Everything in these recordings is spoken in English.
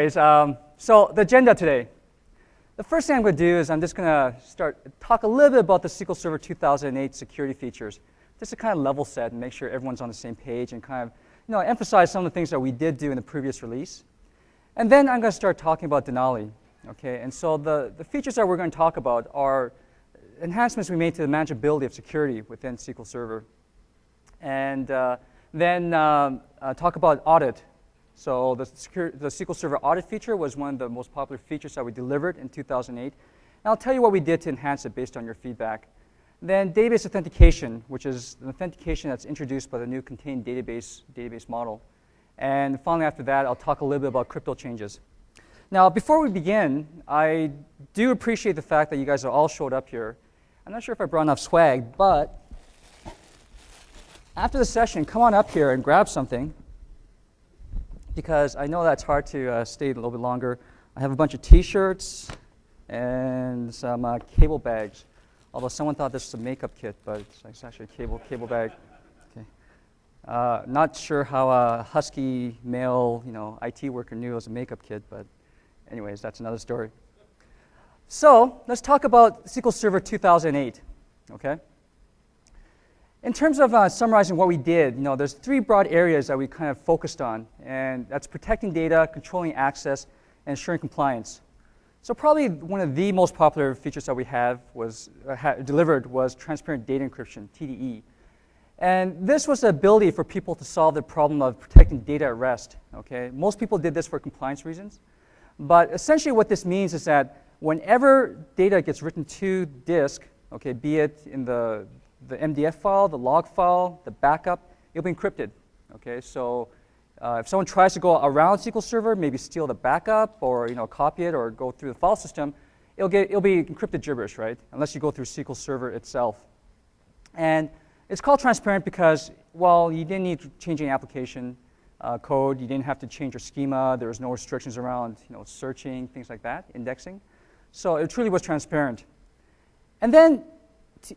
So the agenda today. The first thing I'm going to do is I'm just going to talk a little bit about the SQL Server 2008 security features, just to kind of level set and make sure everyone's on the same page and kind of emphasize some of the things that we did do in the previous release. And then I'm going to start talking about Denali. Okay? And so the features that we're going to talk about are enhancements we made to the manageability of security within SQL Server. And then talk about audit. So the SQL Server audit feature was one of the most popular features that we delivered in 2008. And I'll tell you what we did to enhance it based on your feedback. Then database authentication, which is an authentication that's introduced by the new contained database model. And finally, after that, I'll talk a little bit about crypto changes. Now, before we begin, I do appreciate the fact that you guys have all showed up here. I'm not sure if I brought enough swag, but after the session, come on up here and grab something, because I know that's hard to stay a little bit longer. I have a bunch of T-shirts and some cable bags. Although someone thought this was a makeup kit, but it's actually a cable bag. Okay. Not sure how a husky male, IT worker knew it was a makeup kit, but anyways, that's another story. So let's talk about SQL Server 2008. Okay. In terms of summarizing what we did, there's three broad areas that we kind of focused on, and that's protecting data, controlling access, and ensuring compliance. So probably one of the most popular features that we delivered was transparent data encryption, TDE. And this was the ability for people to solve the problem of protecting data at rest. Okay? Most people did this for compliance reasons. But essentially what this means is that whenever data gets written to disk, okay, be it in the MDF file, the log file, the backup, it'll be encrypted. Okay, so if someone tries to go around SQL Server, maybe steal the backup or copy it or go through the file system, it'll be encrypted gibberish, right? Unless you go through SQL Server itself. And it's called transparent because, well, you didn't need to change any application code. You didn't have to change your schema. There was no restrictions around searching, things like that, indexing. So it truly was transparent. And then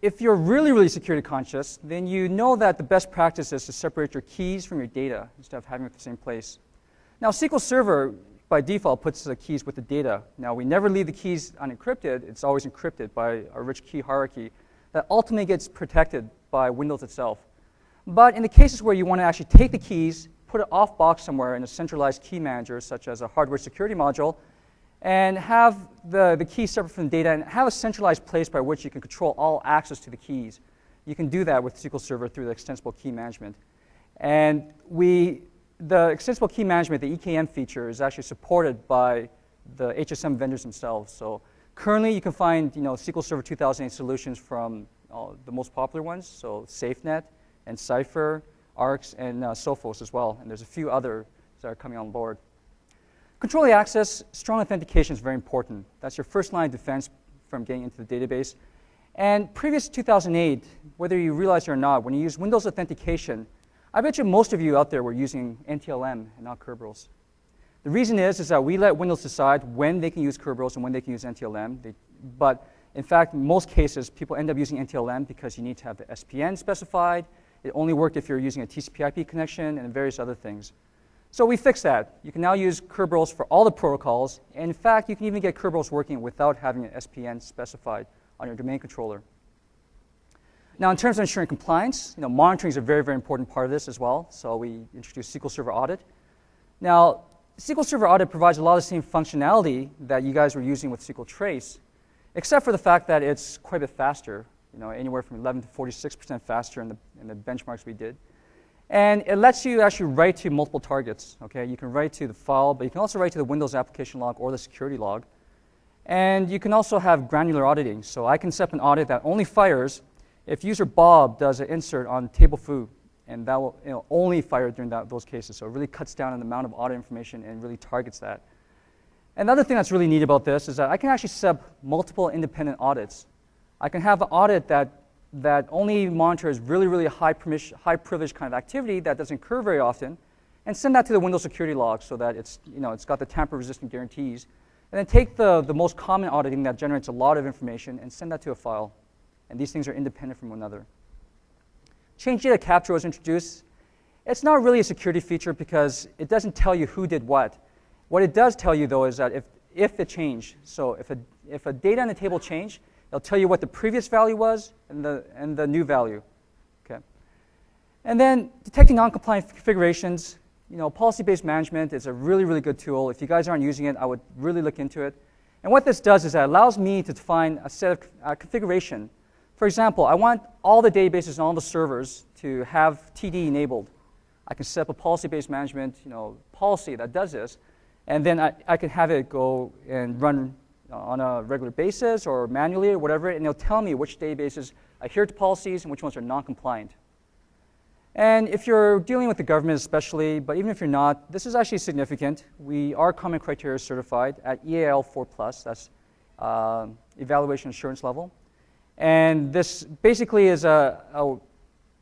if you're really, really security conscious, then you know that the best practice is to separate your keys from your data instead of having it in the same place. Now, SQL Server, by default, puts the keys with the data. Now, we never leave the keys unencrypted. It's always encrypted by a rich key hierarchy that ultimately gets protected by Windows itself. But in the cases where you want to actually take the keys, put it off box somewhere in a centralized key manager, such as a hardware security module, and have the keys separate from the data and have a centralized place by which you can control all access to the keys. You can do that with SQL Server through the extensible key management. And the extensible key management, the EKM feature, is actually supported by the HSM vendors themselves. So currently you can find SQL Server 2008 solutions from the most popular ones, so SafeNet and Cypher, ARCS, and Sophos as well. And there's a few others that are coming on board. Controlling access, strong authentication is very important. That's your first line of defense from getting into the database. And previous to 2008, whether you realize it or not, when you use Windows authentication, I bet you most of you out there were using NTLM and not Kerberos. The reason is that we let Windows decide when they can use Kerberos and when they can use NTLM. But in fact, in most cases, people end up using NTLM because you need to have the SPN specified. It only worked if you're using a TCP/IP connection and various other things. So we fixed that. You can now use Kerberos for all the protocols. And in fact, you can even get Kerberos working without having an SPN specified on your domain controller. Now, in terms of ensuring compliance, monitoring is a very, very important part of this as well. So we introduced SQL Server Audit. Now, SQL Server Audit provides a lot of the same functionality that you guys were using with SQL Trace, except for the fact that it's quite a bit faster, anywhere from 11 to 46% faster in the benchmarks we did. And it lets you actually write to multiple targets. Okay? You can write to the file, but you can also write to the Windows application log or the security log. And you can also have granular auditing. So I can set up an audit that only fires if user Bob does an insert on table foo, and that will only fire during those cases. So it really cuts down on the amount of audit information and really targets that. Another thing that's really neat about this is that I can actually set up multiple independent audits. I can have an audit that only monitors really, really high privilege kind of activity that doesn't occur very often, and send that to the Windows security log so that it's got the tamper-resistant guarantees. And then take the most common auditing that generates a lot of information and send that to a file. And these things are independent from one another. Change data capture was introduced. It's not really a security feature because it doesn't tell you who did what. What it does tell you, though, is that if it changed, so if a data in the table changed, it'll tell you what the previous value was and the new value. Okay. And then detecting non-compliant configurations. Policy-based management is a really, really good tool. If you guys aren't using it, I would really look into it. And what this does is that it allows me to define a set of configuration. For example, I want all the databases and all the servers to have TD enabled. I can set up a policy-based management policy that does this, and then I can have it go and run on a regular basis or manually or whatever, and it'll tell me which databases adhere to policies and which ones are non-compliant. And if you're dealing with the government especially, but even if you're not, this is actually significant. We are Common Criteria certified at EAL 4+, that's evaluation assurance level. And this basically is a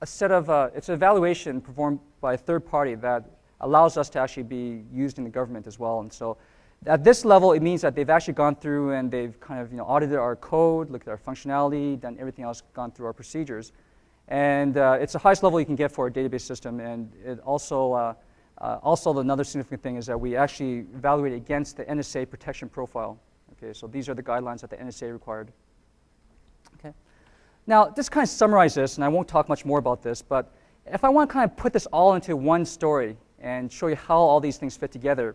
set of, it's an evaluation performed by a third party that allows us to actually be used in the government as well. And so at this level, it means that they've actually gone through and they've kind of audited our code, looked at our functionality, done everything else, gone through our procedures. And it's the highest level you can get for a database system. And it also another significant thing is that we actually evaluate against the NSA protection profile. Okay, so these are the guidelines that the NSA required. Okay. Now, this kind of summarizes this, and I won't talk much more about this, but if I want to kind of put this all into one story and show you how all these things fit together,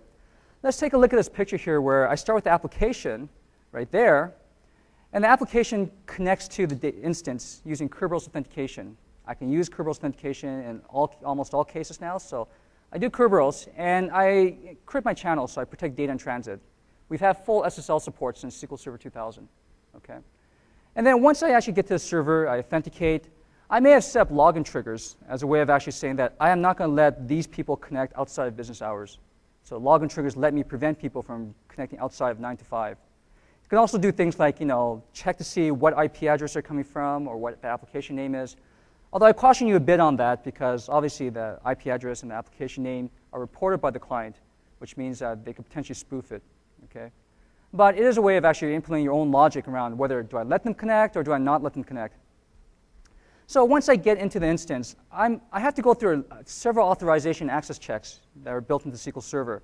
let's take a look at this picture here where I start with the application right there. And the application connects to the instance using Kerberos authentication. I can use Kerberos authentication in almost all cases now. So I do Kerberos, and I encrypt my channel so I protect data in transit. We've had full SSL support since SQL Server 2000. Okay? And then once I actually get to the server, I authenticate. I may have set up login triggers as a way of actually saying that I am not going to let these people connect outside of business hours. So login triggers let me prevent people from connecting outside of 9 to 5. You can also do things like, check to see what IP address they're coming from or what the application name is. Although I caution you a bit on that because obviously the IP address and the application name are reported by the client, which means that they could potentially spoof it. Okay? But it is a way of actually implementing your own logic around whether do I let them connect or do I not let them connect. So once I get into the instance, I have to go through several authorization access checks that are built into SQL Server.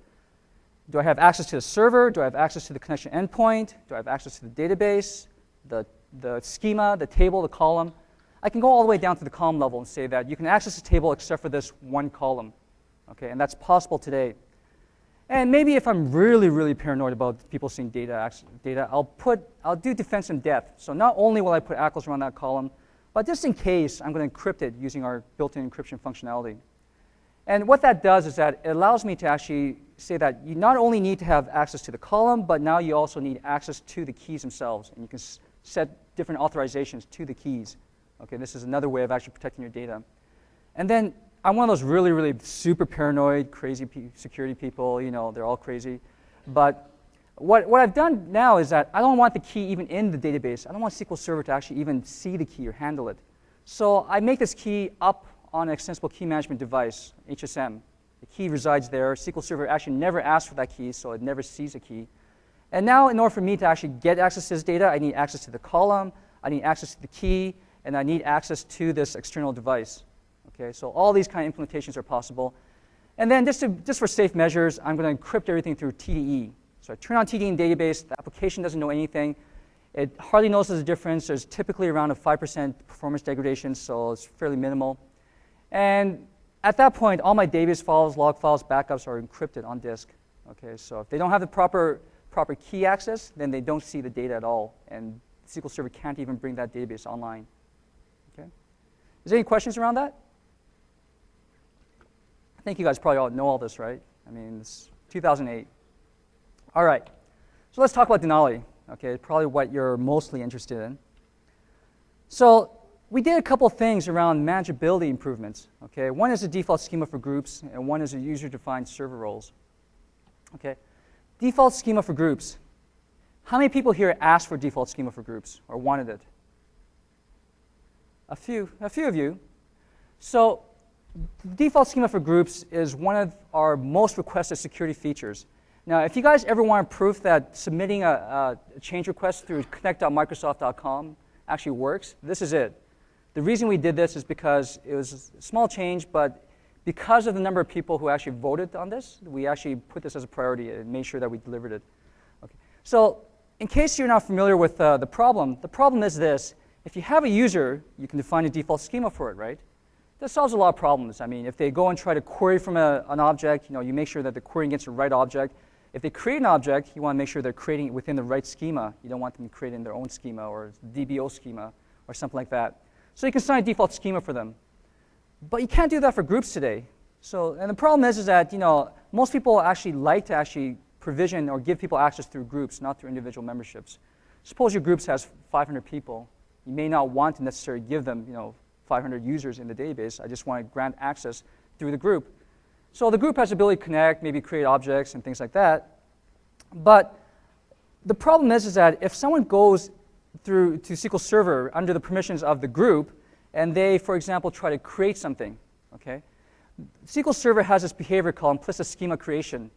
Do I have access to the server? Do I have access to the connection endpoint? Do I have access to the database, the schema, the table, the column? I can go all the way down to the column level and say that you can access the table except for this one column. Okay, and that's possible today. And maybe if I'm really, really paranoid about people seeing data, I'll do defense in depth. So not only will I put ACLs around that column, but just in case, I'm going to encrypt it using our built-in encryption functionality. And what that does is that it allows me to actually say that you not only need to have access to the column, but now you also need access to the keys themselves. And you can set different authorizations to the keys. Okay, this is another way of actually protecting your data. And then I'm one of those really, really super paranoid, crazy security people. They're all crazy. But what I've done now is that I don't want the key even in the database. I don't want SQL Server to actually even see the key or handle it. So I make this key up on an extensible key management device, HSM. The key resides there. SQL Server actually never asks for that key, so it never sees a key. And now, in order for me to actually get access to this data, I need access to the column, I need access to the key, and I need access to this external device. Okay, so all these kind of implementations are possible. And then just for safe measures, I'm going to encrypt everything through TDE. So I turn on TDE in database. The application doesn't know anything. It hardly notices a difference. There's typically around a 5% performance degradation, so it's fairly minimal. And at that point, all my database files, log files, backups are encrypted on disk. Okay, so if they don't have the proper key access, then they don't see the data at all, and SQL Server can't even bring that database online. Okay, is there any questions around that? I think you guys probably all know all this, right? I mean, it's 2008. All right, so let's talk about Denali. Okay, probably what you're mostly interested in. So we did a couple things around manageability improvements. Okay, one is a default schema for groups, and one is a user-defined server roles. Okay, default schema for groups. How many people here asked for default schema for groups or wanted it? A few of you. So default schema for groups is one of our most requested security features. Now, if you guys ever want proof that submitting a change request through connect.microsoft.com actually works, this is it. The reason we did this is because it was a small change, but because of the number of people who actually voted on this, we actually put this as a priority and made sure that we delivered it. Okay. So in case you're not familiar with the problem is this. If you have a user, you can define a default schema for it, right? This solves a lot of problems. I mean, if they go and try to query from an object, you make sure that they're querying against the right object. If they create an object, you want to make sure they're creating it within the right schema. You don't want them creating their own schema or DBO schema or something like that. So you can assign a default schema for them. But you can't do that for groups today. And the problem is that most people actually like to actually provision or give people access through groups, not through individual memberships. Suppose your groups has 500 people. You may not want to necessarily give them 500 users in the database. I just want to grant access through the group. So the group has the ability to connect, maybe create objects and things like that. But the problem is that if someone goes through to SQL Server under the permissions of the group, and they, for example, try to create something, okay? SQL Server has this behavior called implicit schema creation.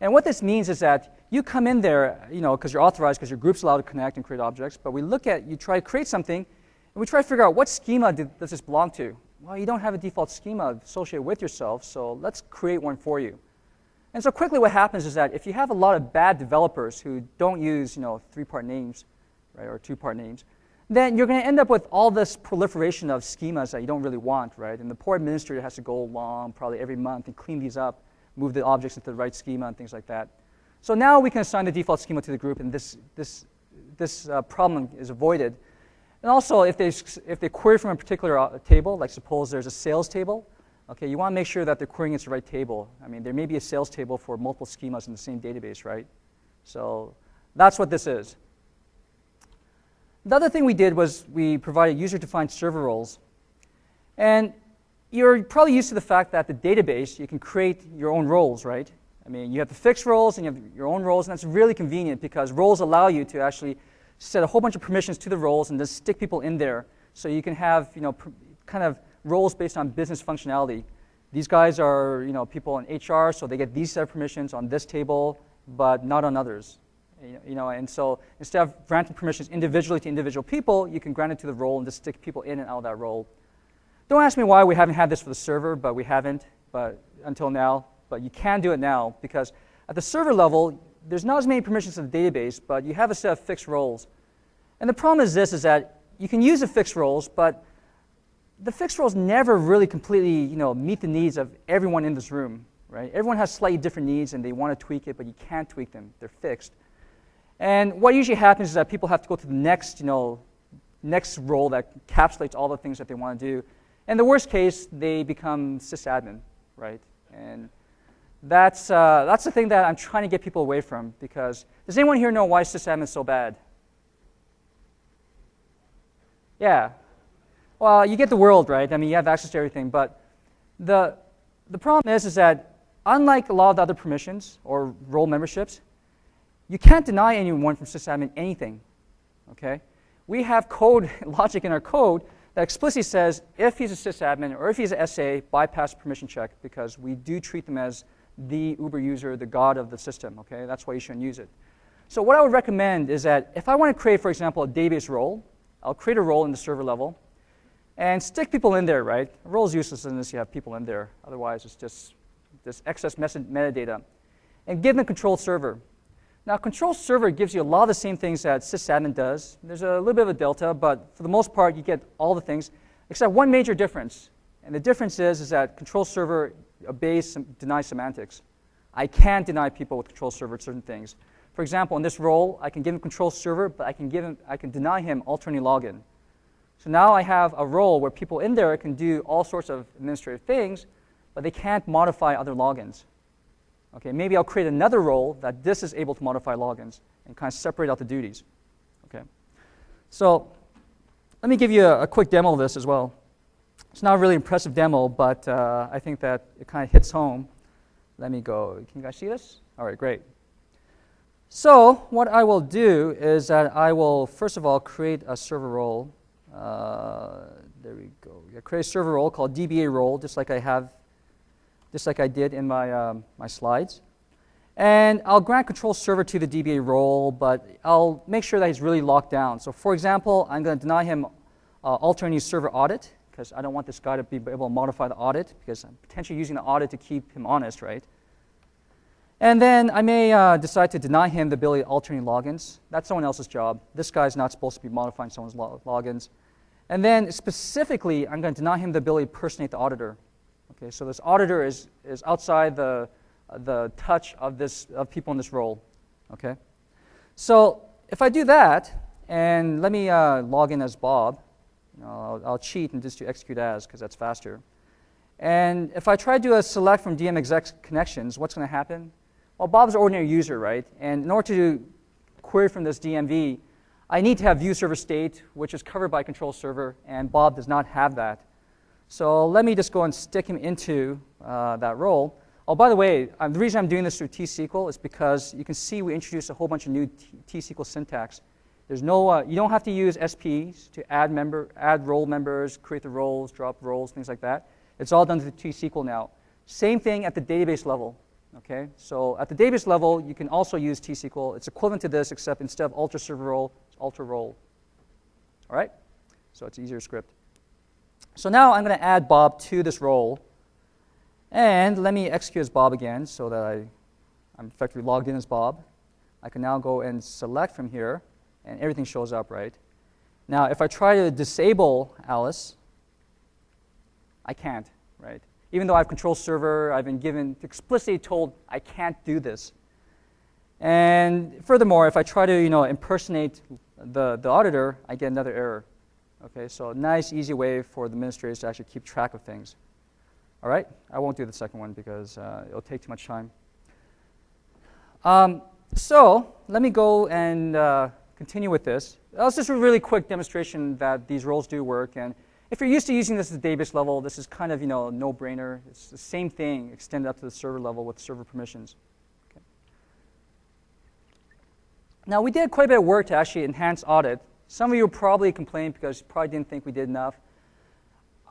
And what this means is that you come in there, because you're authorized, because your group's allowed to connect and create objects, but you try to create something, and we try to figure out what schema does this belong to. Well, you don't have a default schema associated with yourself, so let's create one for you. And so quickly what happens is that if you have a lot of bad developers who don't use 3-part names, right, or 2-part names, then you're going to end up with all this proliferation of schemas that you don't really want, right? And the poor administrator has to go along probably every month and clean these up, move the objects into the right schema and things like that. So now we can assign the default schema to the group, and this problem is avoided. And also, if they query from a particular table, like suppose there's a sales table, okay, you want to make sure that they're querying against the right table. I mean, there may be a sales table for multiple schemas in the same database, right? So that's what this is. The other thing we did was we provided user-defined server roles. And you're probably used to the fact that the database, you can create your own roles, right? I mean, you have the fixed roles and you have your own roles, and that's really convenient because roles allow you to actually set a whole bunch of permissions to the roles and just stick people in there. So you can have, kind of roles based on business functionality. These guys are, people in HR, so they get these set of permissions on this table, but not on others. And so instead of granting permissions individually to individual people, you can grant it to the role and just stick people in and out of that role. Don't ask me why we haven't had this for the server, but we haven't until now. But you can do it now because at the server level, there's not as many permissions in the database, but you have a set of fixed roles. And the problem is this, is that you can use the fixed roles, but the fixed roles never really completely meet the needs of everyone in this room, right? Everyone has slightly different needs and they want to tweak it, but you can't tweak them. They're fixed. And what usually happens is that people have to go to the next role that encapsulates all the things that they want to do. And the worst case, they become sysadmin, right? And that's the thing that I'm trying to get people away from, because does anyone here know why sysadmin is so bad? Yeah. Well, you get the world, right? I mean, you have access to everything, but the problem is that unlike a lot of the other permissions or role memberships, you can't deny anyone from sysadmin anything, okay? We have code, logic in our code that explicitly says if he's a sysadmin or if he's an SA, bypass permission check, because we do treat them as the Uber user, the god of the system, okay? That's why you shouldn't use it. So what I would recommend is that if I want to create, for example, a database role, I'll create a role in the server level and stick people in there, right? A role is useless unless you have people in there. Otherwise, it's just this excess metadata. And give them a control server. Now, control server gives you a lot of the same things that sysadmin does. There's a little bit of a delta, but for the most part, you get all the things, except one major difference. And the difference is that control server obeys denies semantics. I can't deny people with control server certain things. For example, in this role, I can give him control server, but I can deny him alternating login. So now I have a role where people in there can do all sorts of administrative things, but they can't modify other logins. Okay, maybe I'll create another role that this is able to modify logins and kind of separate out the duties. Okay, so let me give you a quick demo of this as well. It's not a really impressive demo, but I think that it kind of hits home. Let me go. Can you guys see this? All right, great. So what I will do is that I will, first of all, create a server role. There we go. I create a server role called DBA role, just like I did in my my slides. And I'll grant control server to the DBA role, but I'll make sure that he's really locked down. So for example, I'm going to deny him alternating server audit, because I don't want this guy to be able to modify the audit, because I'm potentially using the audit to keep him honest, right? And then I may decide to deny him the ability to alter any logins. That's someone else's job. This guy's not supposed to be modifying someone's logins. And then specifically, I'm going to deny him the ability to personate the auditor. Okay, so this auditor is outside the touch of people in this role. Okay, so if I do that, and let me log in as Bob, I'll cheat and just do execute as, because that's faster. And if I try to do a select from DM exec connections, what's going to happen? Well, Bob's an ordinary user, right? And in order to query from this DMV, I need to have view server state, which is covered by control server, and Bob does not have that. So let me just go and stick him into that role. Oh, by the way, the reason I'm doing this through T-SQL is because you can see we introduced a whole bunch of new T-SQL syntax. There's no, you don't have to use SPs to add role members, create the roles, drop roles, things like that. It's all done through T-SQL now. Same thing at the database level. Okay, so at the database level, you can also use T-SQL. It's equivalent to this, except instead of alter server role, it's alter role. All right, so it's easier script. So now I'm going to add Bob to this role, and let me execute as Bob again, so that I'm effectively logged in as Bob. I can now go and select from here, and everything shows up, right? Now, if I try to disable Alice, I can't, right? Even though I have control server, I've been given, explicitly told I can't do this. And furthermore, if I try to impersonate the auditor, I get another error. Okay, so a nice, easy way for the administrators to actually keep track of things. All right, I won't do the second one because it'll take too much time. So let me go and continue with this. That was just a really quick demonstration that these roles do work. And if you're used to using this at the database level, this is kind of no-brainer. It's the same thing extended up to the server level with server permissions. Okay. Now, we did quite a bit of work to actually enhance audit. Some of you will probably complain because you probably didn't think we did enough.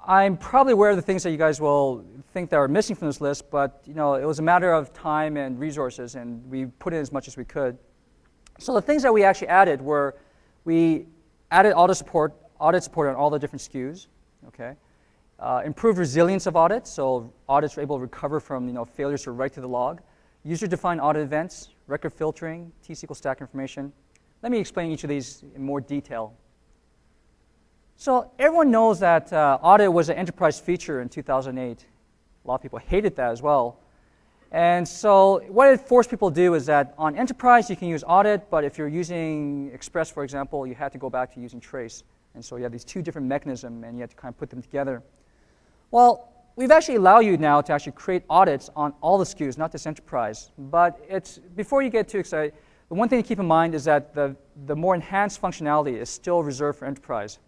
I'm probably aware of the things that you guys will think that are missing from this list, but it was a matter of time and resources, and we put in as much as we could. So the things that we actually added were, we added audit support on all the different SKUs. Okay, improved resilience of audits, so audits are able to recover from failures to write to the log. User-defined audit events, record filtering, T-SQL stack information. Let me explain each of these in more detail. So everyone knows that audit was an enterprise feature in 2008. A lot of people hated that as well. And so what it forced people to do is that on enterprise, you can use audit, but if you're using Express, for example, you had to go back to using trace. And so you have these two different mechanisms, and you have to kind of put them together. Well, we've actually allowed you now to actually create audits on all the SKUs, not just enterprise. But before you get too excited, the one thing to keep in mind is that the more enhanced functionality is still reserved for enterprise.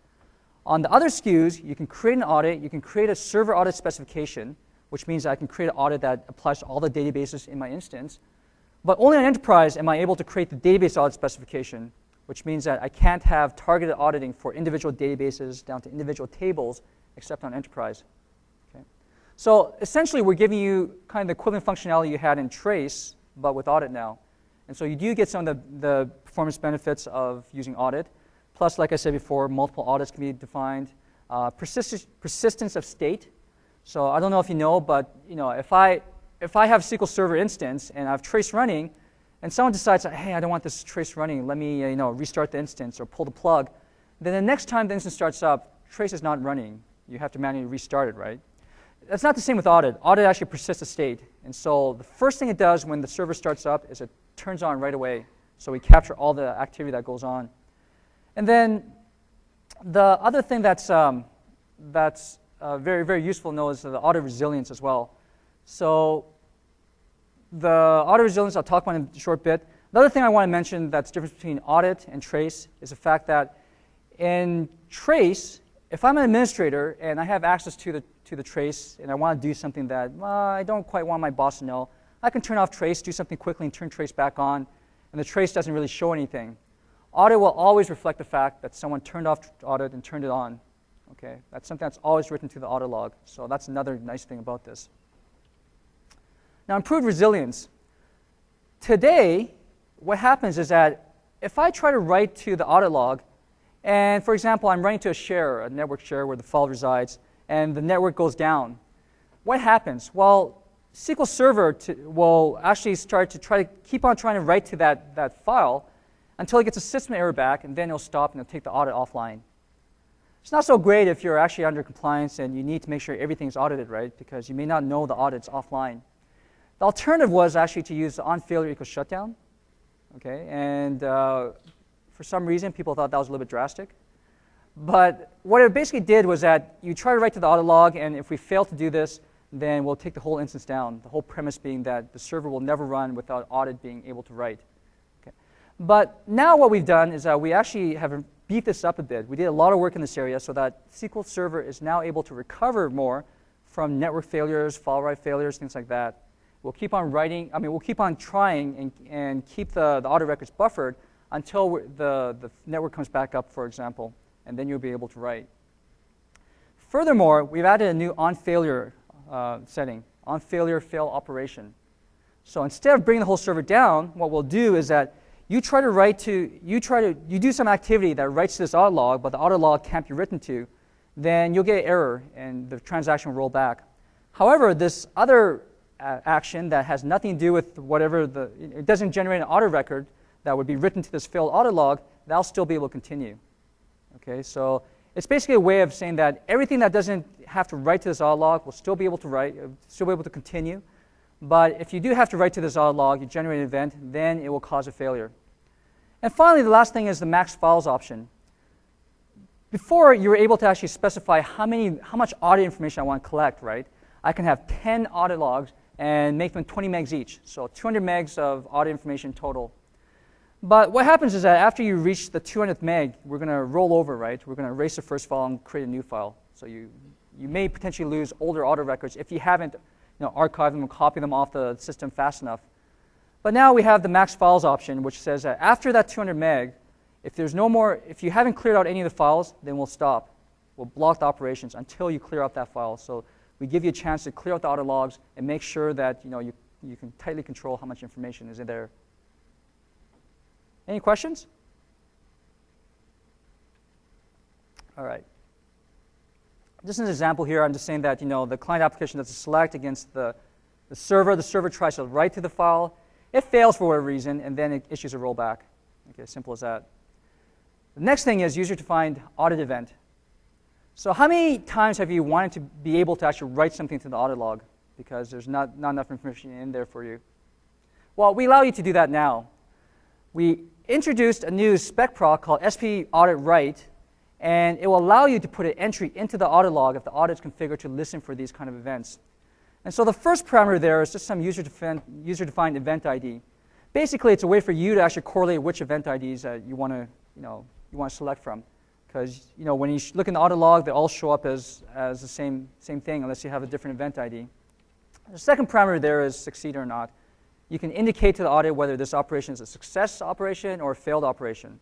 On the other SKUs, you can create an audit. You can create a server audit specification, which means I can create an audit that applies to all the databases in my instance. But only on enterprise am I able to create the database audit specification, which means that I can't have targeted auditing for individual databases down to individual tables, except on enterprise. Okay. So essentially, we're giving you kind of the equivalent functionality you had in trace, but with audit now. And so you do get some of the performance benefits of using audit. Plus, like I said before, multiple audits can be defined. Persistence of state. So I don't know if you know, but if I have SQL Server instance and I have trace running, and someone decides, hey, I don't want this trace running, let me restart the instance or pull the plug, then the next time the instance starts up, trace is not running. You have to manually restart it, right? That's not the same with audit. Audit actually persists a state. And so the first thing it does when the server starts up is it turns on right away. So we capture all the activity that goes on. And then the other thing that's very, very useful to know is the audit resilience as well. So the audit resilience I'll talk about in a short bit. Another thing I want to mention that's different between audit and trace is the fact that in trace, if I'm an administrator and I have access to the trace and I want to do something that I don't quite want my boss to know, I can turn off trace, do something quickly, and turn trace back on, and the trace doesn't really show anything. Audit will always reflect the fact that someone turned off audit and turned it on. Okay, that's something that's always written to the audit log. So that's another nice thing about this. Now, improved resilience. Today, what happens is that if I try to write to the audit log, and for example, I'm writing to a network share where the file resides, and the network goes down. What happens? Well, SQL Server will actually start to try to keep on trying to write to that file until it gets a system error back, and then it'll stop and it'll take the audit offline. It's not so great if you're actually under compliance and you need to make sure everything's audited, right? Because you may not know the audit's offline. The alternative was actually to use the on failure equals shutdown. Okay, and for some reason, people thought that was a little bit drastic. But what it basically did was that you try to write to the audit log, and if we fail to do this, then we'll take the whole instance down, the whole premise being that the server will never run without audit being able to write. Okay. But now what we've done is that we actually have beefed this up a bit. We did a lot of work in this area so that SQL Server is now able to recover more from network failures, file write failures, things like that. We'll keep on writing, we'll keep on trying and keep the audit records buffered until the network comes back up, for example, and then you'll be able to write. Furthermore, we've added a new on failure setting, on failure fail operation. So instead of bringing the whole server down, what we'll do is that you do some activity that writes to this audit log, but the audit log can't be written to, then you'll get an error and the transaction will roll back. However, this other action that has nothing to do with whatever it doesn't generate an audit record that would be written to this failed audit log, that'll still be able to continue. Okay, so it's basically a way of saying that everything that doesn't have to write to this audit log will still be able to write, still be able to continue. But if you do have to write to this audit log, you generate an event, then it will cause a failure. And finally, the last thing is the max files option. Before, you were able to actually specify how much audit information I want to collect, right? I can have 10 audit logs and make them 20 megs each, so 200 megs of audit information total. But what happens is that after you reach the 200th meg, we're going to roll over, right? We're going to erase the first file and create a new file. So you may potentially lose older audit records if you haven't archived them or copied them off the system fast enough. But now we have the max files option, which says that after that 200 meg, if you haven't cleared out any of the files, then we'll stop. We'll block the operations until you clear out that file. So we give you a chance to clear out the audit logs and make sure that you can tightly control how much information is in there. Any questions? All right. Just an example here, I'm just saying that the client application does a select against the server. The server tries to write to the file. It fails for whatever reason, and then it issues a rollback. Okay, simple as that. The next thing is user-defined audit event. So how many times have you wanted to be able to actually write something to the audit log because there's not enough information in there for you? Well, we allow you to do that now. We introduced a new spec proc called SP Audit Write, and it will allow you to put an entry into the audit log if the audit is configured to listen for these kind of events. And so the first parameter there is just some user-defined event ID. Basically, it's a way for you to actually correlate which event IDs that you want to select from. Because when you look in the audit log, they all show up as the same thing unless you have a different event ID. The second parameter there is succeed or not. You can indicate to the audit whether this operation is a success operation or a failed operation.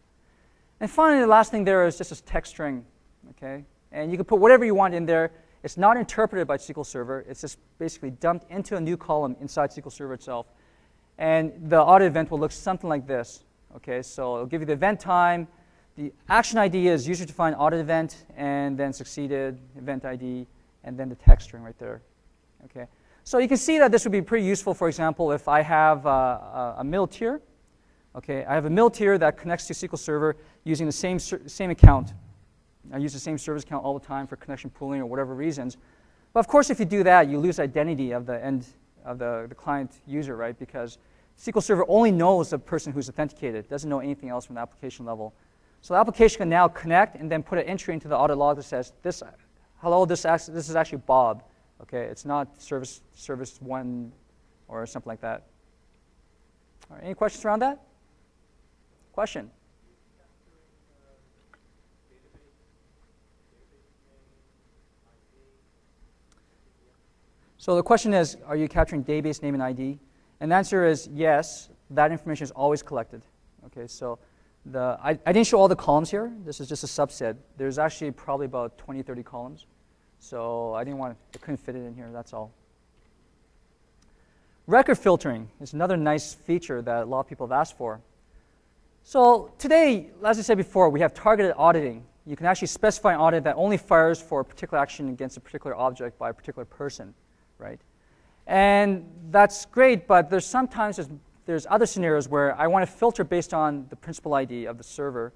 And finally, the last thing there is just a text string. Okay? And you can put whatever you want in there. It's not interpreted by SQL Server. It's just basically dumped into a new column inside SQL Server itself. And the audit event will look something like this. Okay? So it'll give you the event time. The action ID is user-defined audit event, and then succeeded, event ID, and then the text string right there. Okay? So you can see that this would be pretty useful, for example, if I have a middle tier. Okay, I have a middle tier that connects to SQL Server using the same account. I use the same service account all the time for connection pooling or whatever reasons. But of course, if you do that, you lose identity of the end of the client user, right? Because SQL Server only knows the person who's authenticated. It doesn't know anything else from the application level. So the application can now connect and then put an entry into the audit log that says, hello, this is actually Bob. Okay, it's not service 1 or something like that. All right, any questions around that? Question? So the question is, are you capturing database name and ID? And the answer is yes, that information is always collected. Okay, so I didn't show all the columns here. This is just a subset. There's actually probably about 20, 30 columns. So I couldn't fit it in here, that's all. Record filtering is another nice feature that a lot of people have asked for. So today, as I said before, we have targeted auditing. you can actually specify an audit that only fires for a particular action against a particular object by a particular person, right? And that's great, but there's other scenarios where I want to filter based on the principal ID of the server,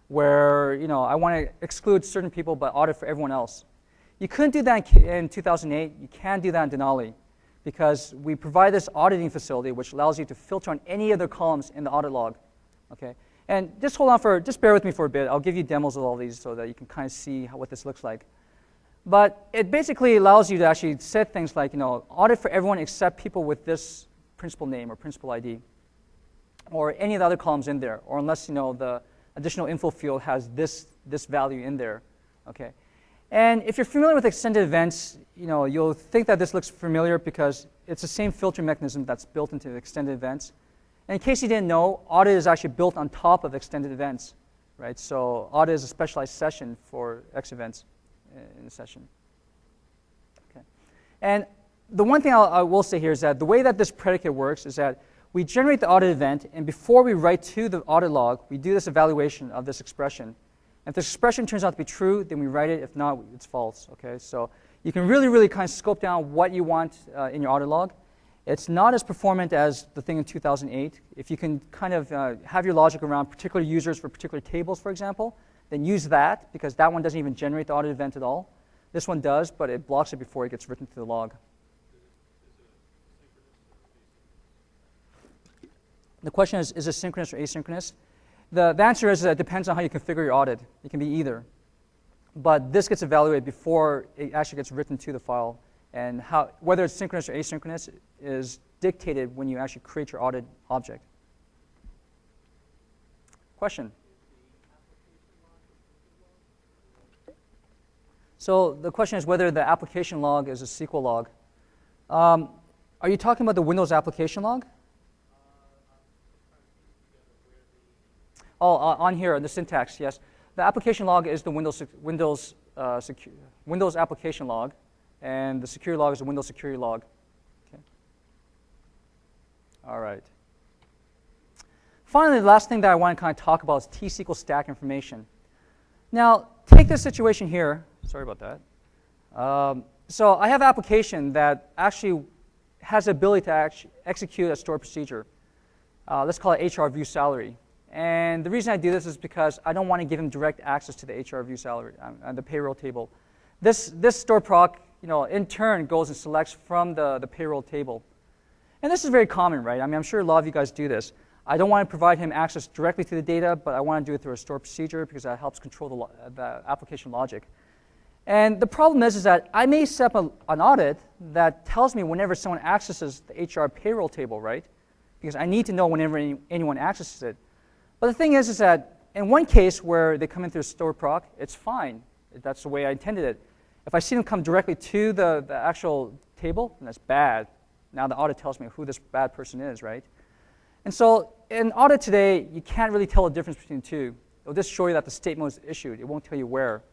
where I want to exclude certain people but audit for everyone else. You couldn't do that in 2008. You can do that in Denali, because we provide this auditing facility which allows you to filter on any of the columns in the audit log. Okay, and just bear with me for a bit. I'll give you demos of all these so that you can kind of see what this looks like. But it basically allows you to actually set things like, audit for everyone except people with this principal name or principal ID, or any of the other columns in there, or unless the additional info field has this value in there. Okay, and if you're familiar with extended events, you'll think that this looks familiar because it's the same filtering mechanism that's built into the extended events. And in case you didn't know, audit is actually built on top of extended events, right? So audit is a specialized session for X events in the session. Okay. And the one thing I will say here is that the way that this predicate works is that we generate the audit event, and before we write to the audit log, we do this evaluation of this expression. If the expression turns out to be true, then we write it. If not, it's false. Okay, so you can really kind of scope down what you want in your audit log. It's not as performant as the thing in 2008. If you can kind of have your logic around particular users for particular tables, for example, then use that, because that one doesn't even generate the audit event at all. This one does, but it blocks it before it gets written to the log. The question is it synchronous or asynchronous? The answer is that it depends on how you configure your audit. It can be either. But this gets evaluated before it actually gets written to the file. And whether it's synchronous or asynchronous is dictated when you actually create your audit object. Question? So the question is whether the application log is a SQL log. Are you talking about the Windows application log? Oh, on here, the syntax, yes. The application log is the Windows application log, and the security log is the Windows security log. Okay. All right. Finally, the last thing that I want to kind of talk about is T-SQL stack information. Now, take this situation here. Sorry about that. So I have an application that actually has the ability to actually execute a stored procedure. Let's call it HR view salary. And the reason I do this is because I don't want to give him direct access to the HR view salary, the payroll table. This store proc, in turn goes and selects from the payroll table. And this is very common, right? I mean, I'm sure a lot of you guys do this. I don't want to provide him access directly to the data, but I want to do it through a stored procedure because that helps control the application logic. And the problem is that I may set up an audit that tells me whenever someone accesses the HR payroll table, right? Because I need to know whenever anyone accesses it. But the thing is that in one case where they come in through store proc, it's fine. That's the way I intended it. If I see them come directly to the actual table, then that's bad. Now the audit tells me who this bad person is, right? And so in audit today, you can't really tell the difference between the two. It'll just show you that the statement was issued. It won't tell you where.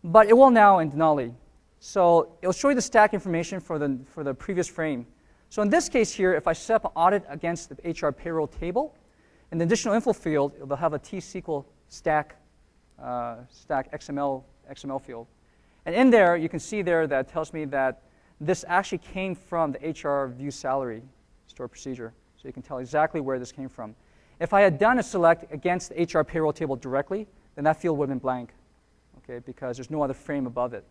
But it will now in Denali. So it'll show you the stack information for the previous frame. So in this case here, if I set up an audit against the HR payroll table, in the additional info field, it'll have a T-SQL stack XML field. And in there, you can see there that tells me that this actually came from the HR view salary stored procedure. So you can tell exactly where this came from. If I had done a select against the HR payroll table directly, then that field would have been blank, okay, because there's no other frame above it.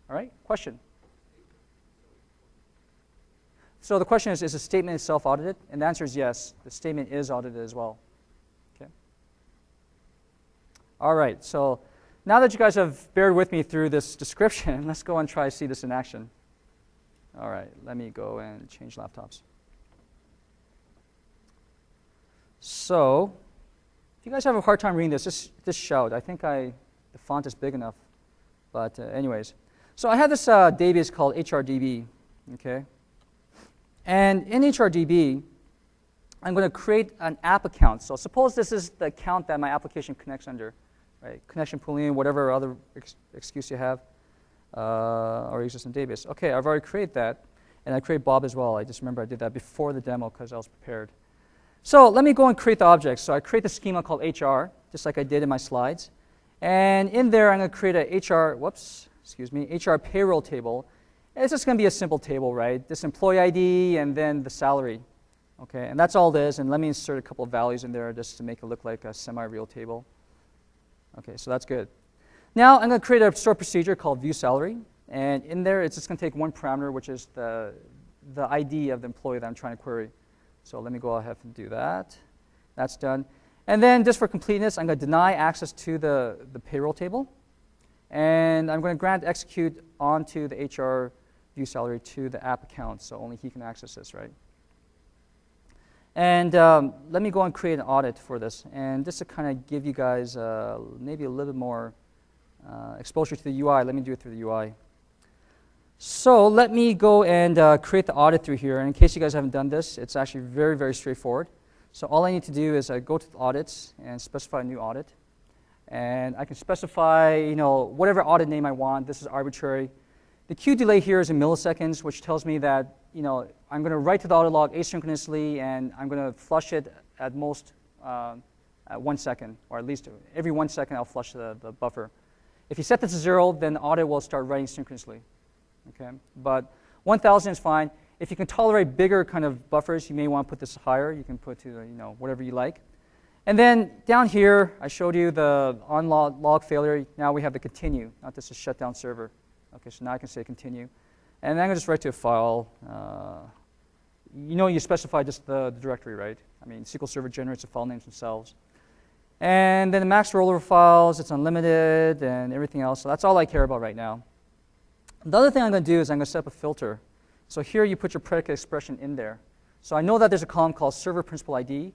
All right, question? So the question is the statement itself audited? And the answer is yes, the statement is audited as well. Okay. All right, so now that you guys have bared with me through this description, let's go and try to see this in action. All right, let me go and change laptops. So if you guys have a hard time reading this, just shout. I think the font is big enough. But anyways, so I have this database called HRDB, okay? And in HRDB, I'm going to create an app account. So suppose this is the account that my application connects under, right? Connection pooling, whatever other excuse you have, or existing database. Okay, I've already created that, and I create Bob as well. I just remember I did that before the demo because I was prepared. So let me go and create the object. So I create the schema called HR. just like I did in my slides. And in there, I'm going to create a HR payroll table. And it's just going to be a simple table, right? This employee ID and then the salary. Okay, and that's all it is. And let me insert a couple of values in there just to make it look like a semi-real table. Okay, so that's good. Now I'm going to create a stored procedure called view salary. And in there, it's just going to take one parameter, which is the ID of the employee that I'm trying to query. So let me go ahead and do that. That's done. And then just for completeness, I'm going to deny access to the payroll table. And I'm going to grant execute onto the HR view salary to the app account, so only he can access this, right? And let me go and create an audit for this. And just to kind of give you guys maybe a little bit more exposure to the UI, let me do it through the UI. So let me go and create the audit through here. And in case you guys haven't done this, it's actually very, very straightforward. So all I need to do is go to the audits and specify a new audit. And I can specify, whatever audit name I want. This is arbitrary. The queue delay here is in milliseconds, which tells me that, I'm going to write to the audit log asynchronously, and I'm going to flush it at most at 1 second, or at least every 1 second I'll flush the buffer. If you set this to 0, then the audit will start writing synchronously. Okay, but 1,000 is fine. If you can tolerate bigger kind of buffers, you may want to put this higher. You can put to whatever you like. And then down here, I showed you the on log failure. Now we have the continue, not just a shutdown server. Okay, so now I can say continue. And then I'm going to just write to a file. You specify just the directory, right? I mean, SQL Server generates the file names themselves. And then the max rollover files, it's unlimited and everything else. So that's all I care about right now. The other thing I'm going to do is I'm going to set up a filter. So here you put your predicate expression in there. So I know that there's a column called server principal ID.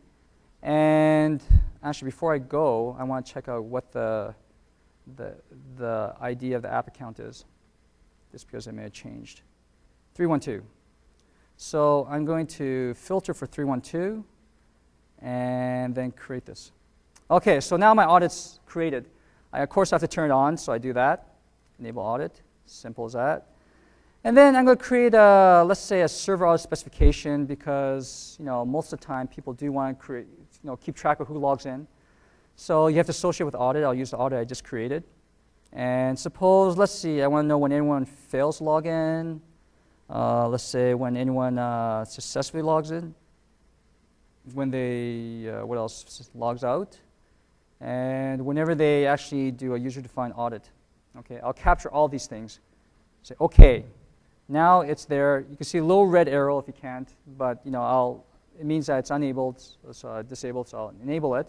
And actually, before I go, I want to check out what the ID of the app account is, just because it may have changed. 312. So I'm going to filter for 312 and then create this. OK, so now my audit's created. I, of course, have to turn it on, so I do that. Enable audit. Simple as that. And then I'm going to create let's say a server audit specification, because most of the time people do want to create, keep track of who logs in. So you have to associate with audit. I'll use the audit I just created. And suppose, let's see, I want to know when anyone fails to log in. Let's say when anyone successfully logs in. When they, what else, logs out. And whenever they actually do a user-defined audit. Okay, I'll capture all these things. Say, OK, now it's there. You can see a little red arrow if you can't, but it means that it's enabled, so disabled, so I'll enable it.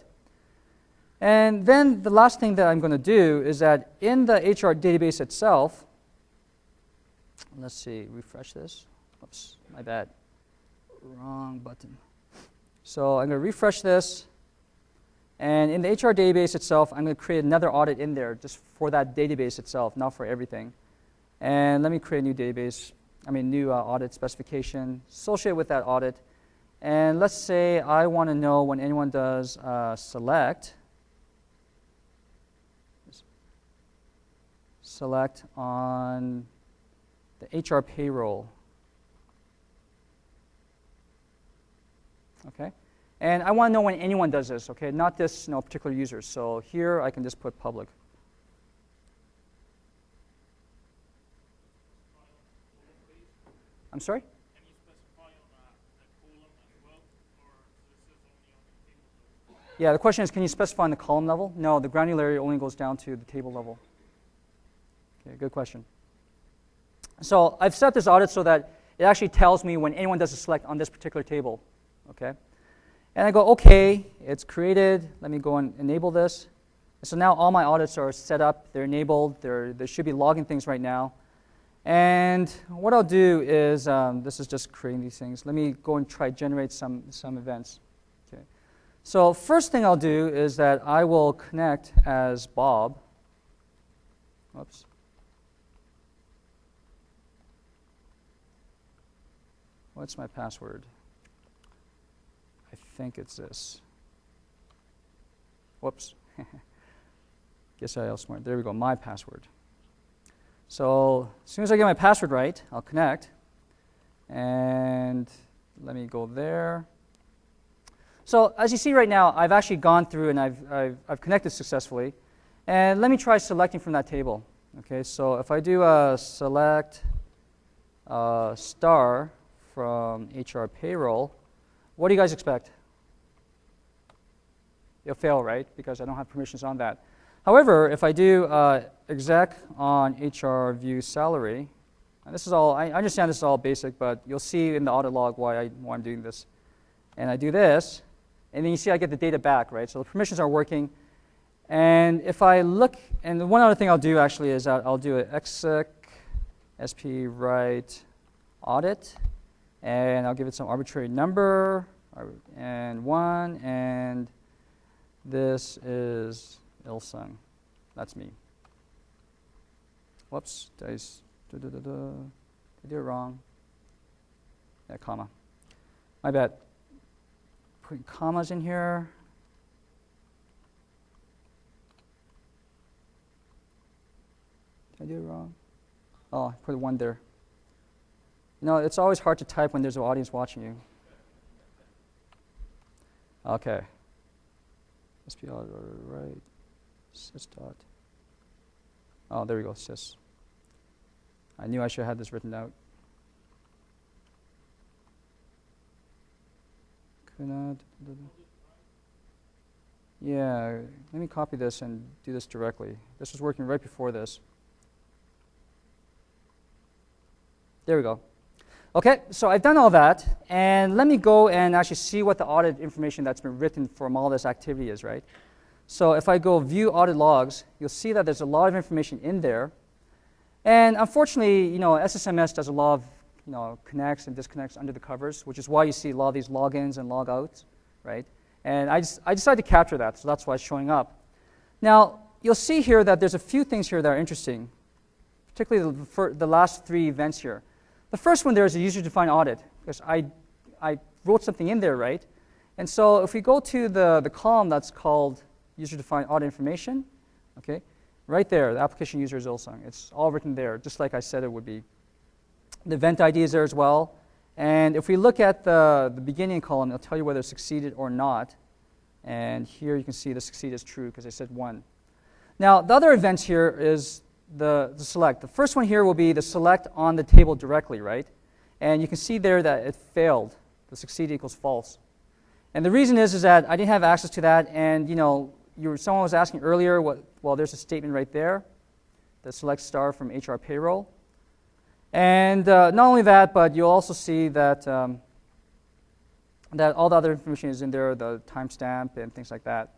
And then the last thing that I'm going to do is that in the HR database itself, let's see, refresh this. Oops, my bad. Wrong button. So I'm going to refresh this. And in the HR database itself, I'm going to create another audit in there just for that database itself, not for everything. And let me create a new database, new audit specification associated with that audit. And let's say I want to know when anyone does select on the HR payroll. Okay. And I want to know when anyone does this, okay? Not this particular user. So here I can just put public. I'm sorry? Can you specify on a column as well, or this is only on the table level? Yeah, the question is, can you specify on the column level? No, the granularity only goes down to the table level. Okay, good question. So I've set this audit so that it actually tells me when anyone does a select on this particular table, okay? And I go, OK, it's created. Let me go and enable this. And so now all my audits are set up. They're enabled. They should be logging things right now. And what I'll do is, this is just creating these things. Let me go and try to generate some events. Okay. So first thing I'll do is that I will connect as Bob. Oops. What's my password? I think it's this. Whoops. Guess I smart. There we go, my password. So as soon as I get my password right, I'll connect. And let me go there. So as you see right now, I've actually gone through and I've connected successfully. And let me try selecting from that table. Okay, so if I do a select star from HR payroll, what do you guys expect? It'll fail, right? Because I don't have permissions on that. However, if I do exec on HR view salary, and this is all, I understand this is all basic, but you'll see in the audit log why I'm doing this. And I do this, and then you see I get the data back, right? So the permissions are working. And if I look, and one other thing I'll do actually is I'll do an exec sp write audit, and I'll give it some arbitrary number, and 1, and this is Ilsung. That's me. Whoops, did I do it wrong? Yeah, comma. My bad. Putting commas in here. Did I do it wrong? Oh, I put 1 there. No, it's always hard to type when there's an audience watching you. Okay. SPL, right. Sys dot. Oh, there we go, sys. I knew I should have had this written out. Yeah, let me copy this and do this directly. This was working right before this. There we go. Okay, so I've done all that, and let me go and actually see what the audit information that's been written from all this activity is, right? So if I go view audit logs, you'll see that there's a lot of information in there. And unfortunately, SSMS does a lot of, connects and disconnects under the covers, which is why you see a lot of these logins and logouts, right? And I decided to capture that, so that's why it's showing up. Now, you'll see here that there's a few things here that are interesting, particularly the last 3 events here. The first one there is a user-defined audit, because I wrote something in there, right? And so if we go to the column that's called user-defined audit information, okay, right there, the application user is Ilsung. It's all written there, just like I said it would be. The event ID is there as well. And if we look at the beginning column, it'll tell you whether it succeeded or not. And here you can see the succeed is true, because I said 1. Now, the other events here is the select. The first one here will be the select on the table directly, right? And you can see there that it failed. The succeed equals false. And the reason is that I didn't have access to that, and someone was asking earlier, well, there's a statement right there, the select star from HR payroll. And not only that, but you'll also see that that all the other information is in there, the timestamp and things like that.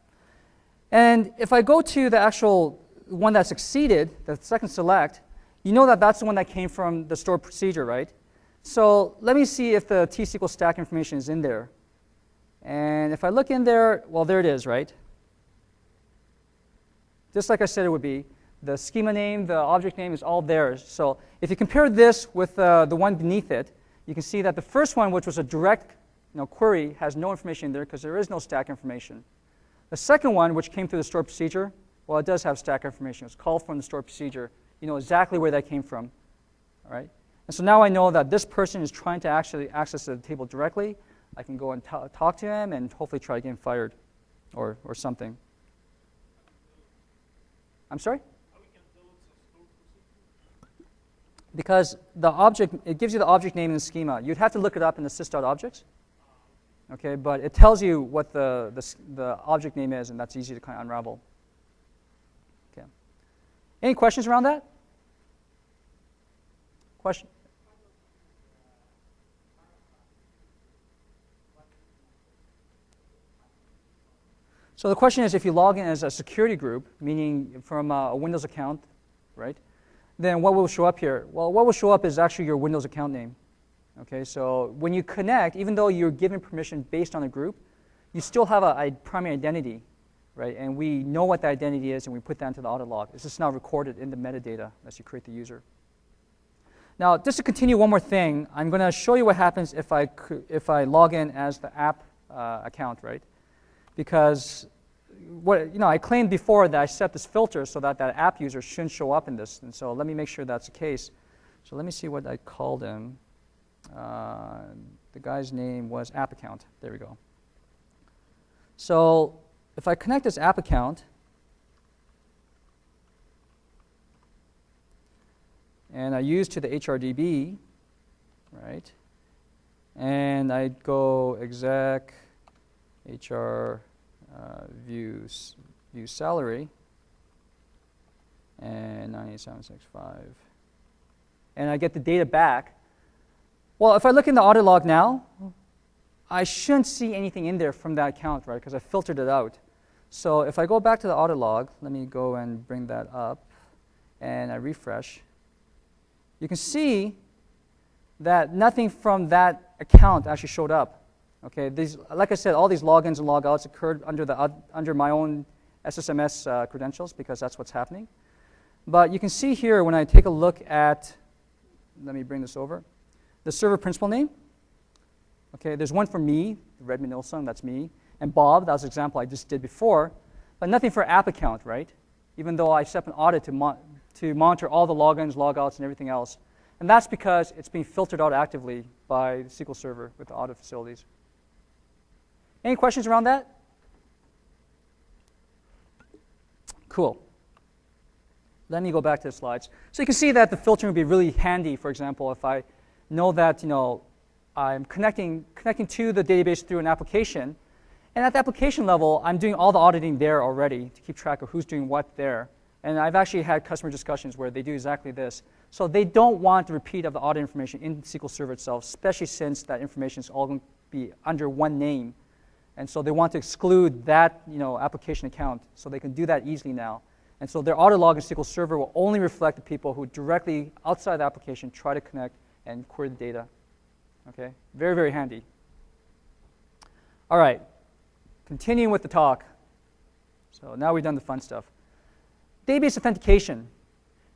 And if I go to the actual one that succeeded, the second select, you know that that's the one that came from the stored procedure, right? So let me see if the T-SQL stack information is in there. And if I look in there, well, there it is, right? Just like I said it would be. The schema name, the object name is all there. So if you compare this with the one beneath it, you can see that the first one, which was a direct query, has no information in there because there is no stack information. The second one, which came through the stored procedure, well, it does have stack information. It's called from the stored procedure. You know exactly where that came from. All right? And so now I know that this person is trying to actually access the table directly. I can go and talk to him and hopefully try getting fired or something. I'm sorry? Because the object, it gives you the object name in the schema. You'd have to look it up in the sys.objects. Okay, but it tells you what the object name is, and that's easy to kind of unravel. Okay. Any questions around that? Question? So the question is, if you log in as a security group, meaning from a Windows account, right, then what will show up here? Well, what will show up is actually your Windows account name. Okay, so when you connect, even though you're given permission based on a group, you still have a primary identity, right? And we know what the identity is, and we put that into the audit log. It's just now recorded in the metadata as you create the user. Now, just to continue one more thing, I'm going to show you what happens if I log in as the app account, right? Because I claimed before that I set this filter so that that app user shouldn't show up in this, and so let me make sure that's the case. So let me see what I called him. The guy's name was app account. There we go. So if I connect this app account, and I use to the HRDB, right? And I go exec HR view salary and 9765, and I get the data back. Well, if I look in the audit log now, I shouldn't see anything in there from that account, right? Because I filtered it out. So if I go back to the audit log, let me go and bring that up, and I refresh. You can see that nothing from that account actually showed up. Okay, these, like I said, all these logins and logouts occurred under my own SSMS credentials because that's what's happening. But you can see here when I take a look at, let me bring this over, the server principal name. Okay, there's one for me, Redmond Ilsung, that's me, and Bob, that was the example I just did before, but nothing for app account, right? Even though I set up an audit to monitor all the logins, logouts, and everything else. And that's because it's being filtered out actively by the SQL Server with the audit facilities. Any questions around that? Cool. Let me go back to the slides. So you can see that the filtering would be really handy, for example, if I know that I'm connecting to the database through an application, and at the application level, I'm doing all the auditing there already to keep track of who's doing what there. And I've actually had customer discussions where they do exactly this. So they don't want the repeat of the audit information in SQL Server itself, especially since that information is all going to be under one name. And so they want to exclude that application account, so they can do that easily now. And so their audit log in SQL Server will only reflect the people who directly outside the application try to connect and query the data. Okay, very, very handy. All right, continuing with the talk. So now we've done the fun stuff. Database authentication.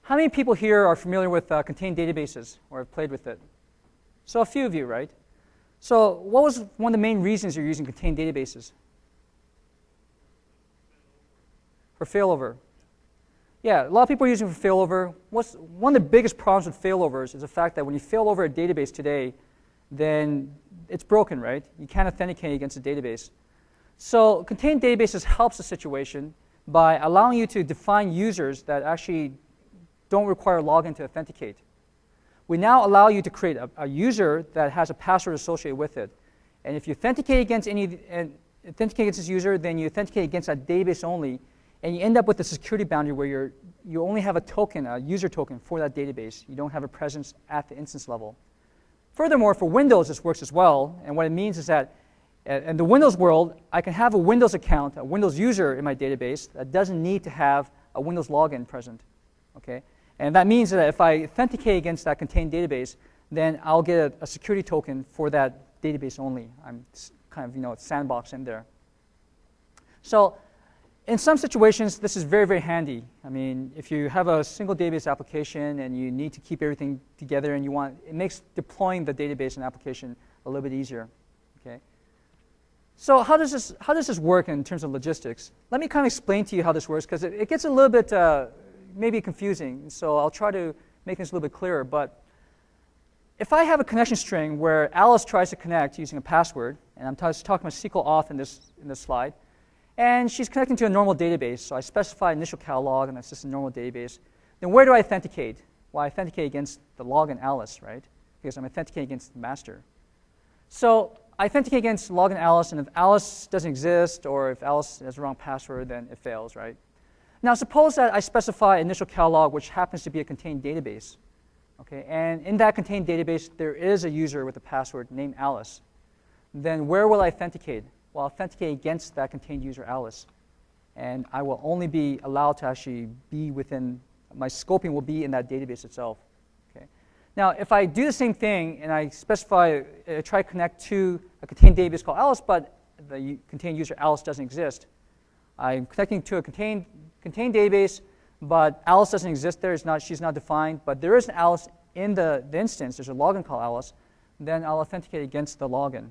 How many people here are familiar with contained databases or have played with it? So a few of you, right? So what was one of the main reasons you're using contained databases? For failover. Yeah, a lot of people are using it for failover. One of the biggest problems with failovers is the fact that when you fail over a database today, then it's broken, right? You can't authenticate against a database. So contained databases helps the situation by allowing you to define users that actually don't require login to authenticate. We now allow you to create a user that has a password associated with it. And if you authenticate against this user, then you authenticate against that database only, and you end up with a security boundary where you only have a token, a user token for that database. You don't have a presence at the instance level. Furthermore, for Windows, this works as well. And what it means is that in the Windows world, I can have a Windows account, a Windows user in my database that doesn't need to have a Windows login present. Okay? And that means that if I authenticate against that contained database, then I'll get a security token for that database only. I'm kind of sandbox in there. So in some situations, this is very, very handy. I mean, if you have a single database application and you need to keep everything together and it makes deploying the database and application a little bit easier. Okay? So how does this work in terms of logistics? Let me kind of explain to you how this works, because it gets a little bit maybe confusing. So I'll try to make this a little bit clearer. But if I have a connection string where Alice tries to connect using a password, and I'm talking about SQL auth in this slide, and she's connecting to a normal database, so I specify initial catalog, and that's just a normal database, then where do I authenticate? Well, I authenticate against the login Alice, right? Because I'm authenticating against the master. So I authenticate against login Alice, and if Alice doesn't exist, or if Alice has the wrong password, then it fails, right? Now suppose that I specify initial catalog, which happens to be a contained database. Okay? And in that contained database, there is a user with a password named Alice. Then where will I authenticate? Well, I'll authenticate against that contained user Alice. And I will only be allowed to actually be within, my scoping will be in that database itself. Okay? Now, if I do the same thing and I specify, try to connect to a contained database called Alice, but the contained user Alice doesn't exist, I'm connecting to a contained database, but Alice doesn't exist there. She's not defined, but there is an Alice in the instance. There's a login called Alice. Then I'll authenticate against the login.